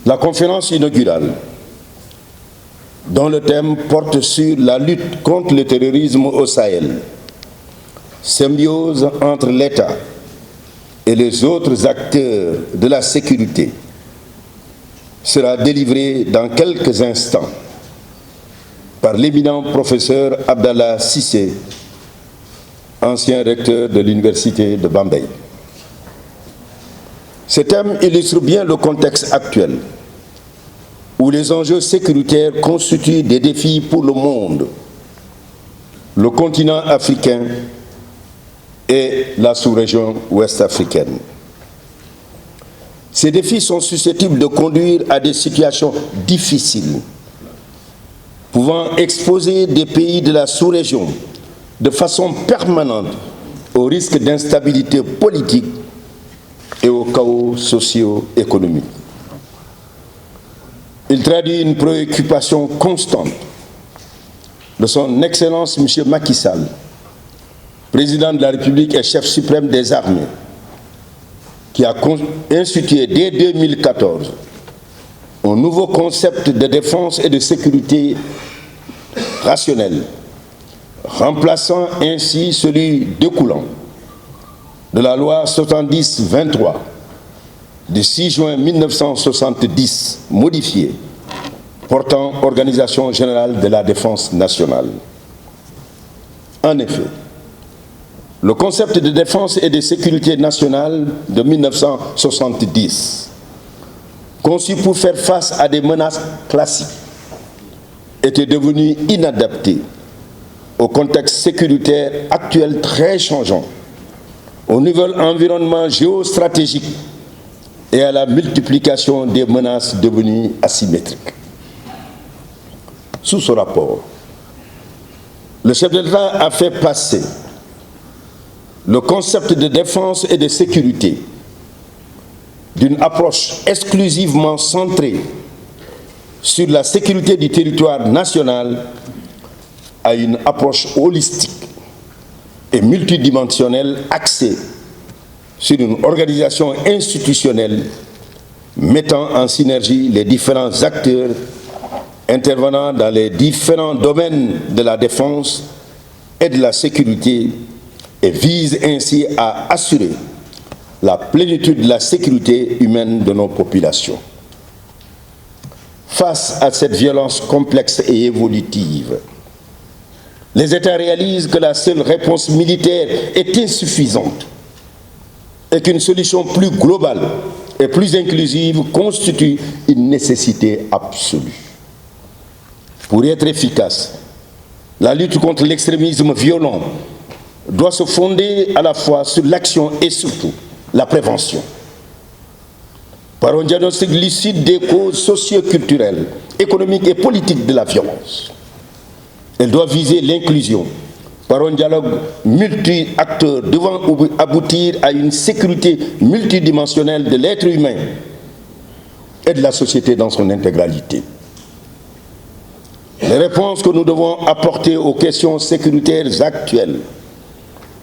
La conférence inaugurale, dont le thème porte sur la lutte contre le terrorisme au Sahel, symbiose entre l'État et les autres acteurs de la sécurité, sera délivrée dans quelques instants par l'éminent professeur Abdallah Cissé, ancien recteur de l'Université de Bambey. Ce thème illustre bien le contexte actuel, où les enjeux sécuritaires constituent des défis pour le monde, le continent africain et la sous-région ouest-africaine. Ces défis sont susceptibles de conduire à des situations difficiles, pouvant exposer des pays de la sous-région de façon permanente au risque d'instabilité politique et au chaos socio-économique. Il traduit une préoccupation constante de son Excellence M. Macky Sall, président de la République et chef suprême des armées, qui a institué dès 2014 un nouveau concept de défense et de sécurité rationnel, remplaçant ainsi celui découlant de la loi 70-23 du 6 juin 1970, modifiée, portant Organisation générale de la défense nationale. En effet, le concept de défense et de sécurité nationale de 1970, conçu pour faire face à des menaces classiques, était devenu inadapté au contexte sécuritaire actuel très changeant, au nouvel environnement géostratégique et à la multiplication des menaces devenues asymétriques. Sous ce rapport, le chef de l'État a fait passer le concept de défense et de sécurité d'une approche exclusivement centrée sur la sécurité du territoire national à une approche holistique et multidimensionnelle axée sur une organisation institutionnelle mettant en synergie les différents acteurs intervenant dans les différents domaines de la défense et de la sécurité et vise ainsi à assurer la plénitude de la sécurité humaine de nos populations. Face à cette violence complexe et évolutive, les États réalisent que la seule réponse militaire est insuffisante et qu'une solution plus globale et plus inclusive constitue une nécessité absolue. Pour être efficace, la lutte contre l'extrémisme violent doit se fonder à la fois sur l'action et surtout la prévention. Par un diagnostic lucide des causes socio-culturelles, économiques et politiques de la violence. Elle doit viser l'inclusion par un dialogue multi-acteurs devant aboutir à une sécurité multidimensionnelle de l'être humain et de la société dans son intégralité. Les réponses que nous devons apporter aux questions sécuritaires actuelles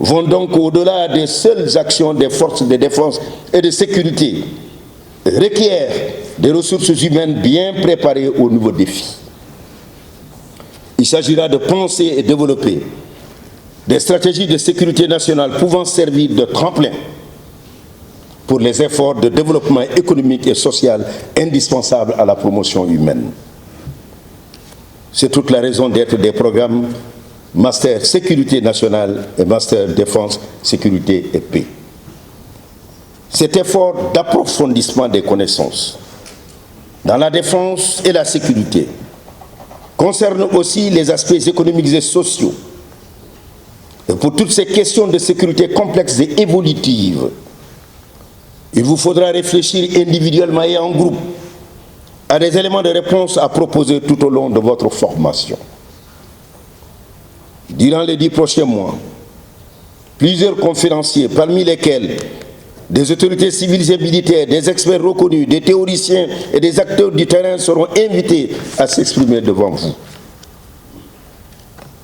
vont donc au-delà des seules actions des forces de défense et de sécurité, requièrent des ressources humaines bien préparées aux nouveaux défis. Il s'agira de penser et développer des stratégies de sécurité nationale pouvant servir de tremplin pour les efforts de développement économique et social indispensables à la promotion humaine. C'est toute la raison d'être des programmes Master Sécurité nationale et Master Défense, Sécurité et Paix. Cet effort d'approfondissement des connaissances dans la défense et la sécurité concerne aussi les aspects économiques et sociaux. Et pour toutes ces questions de sécurité complexes et évolutives, il vous faudra réfléchir individuellement et en groupe à des éléments de réponse à proposer tout au long de votre formation. Durant les 10 prochains mois, plusieurs conférenciers, parmi lesquels des autorités civiles et militaires, des experts reconnus, des théoriciens et des acteurs du terrain seront invités à s'exprimer devant vous.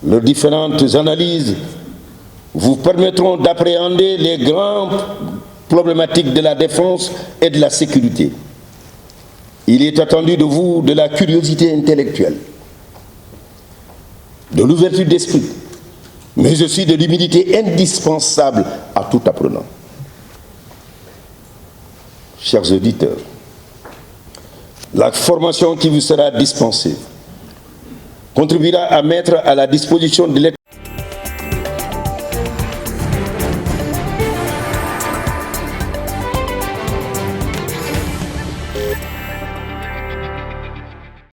Leurs différentes analyses vous permettront d'appréhender les grandes problématiques de la défense et de la sécurité. il est attendu de vous de la curiosité intellectuelle, de l'ouverture d'esprit, mais aussi de l'humilité indispensable à tout apprenant. Chers auditeurs, la formation qui vous sera dispensée contribuera à mettre à la disposition de l'État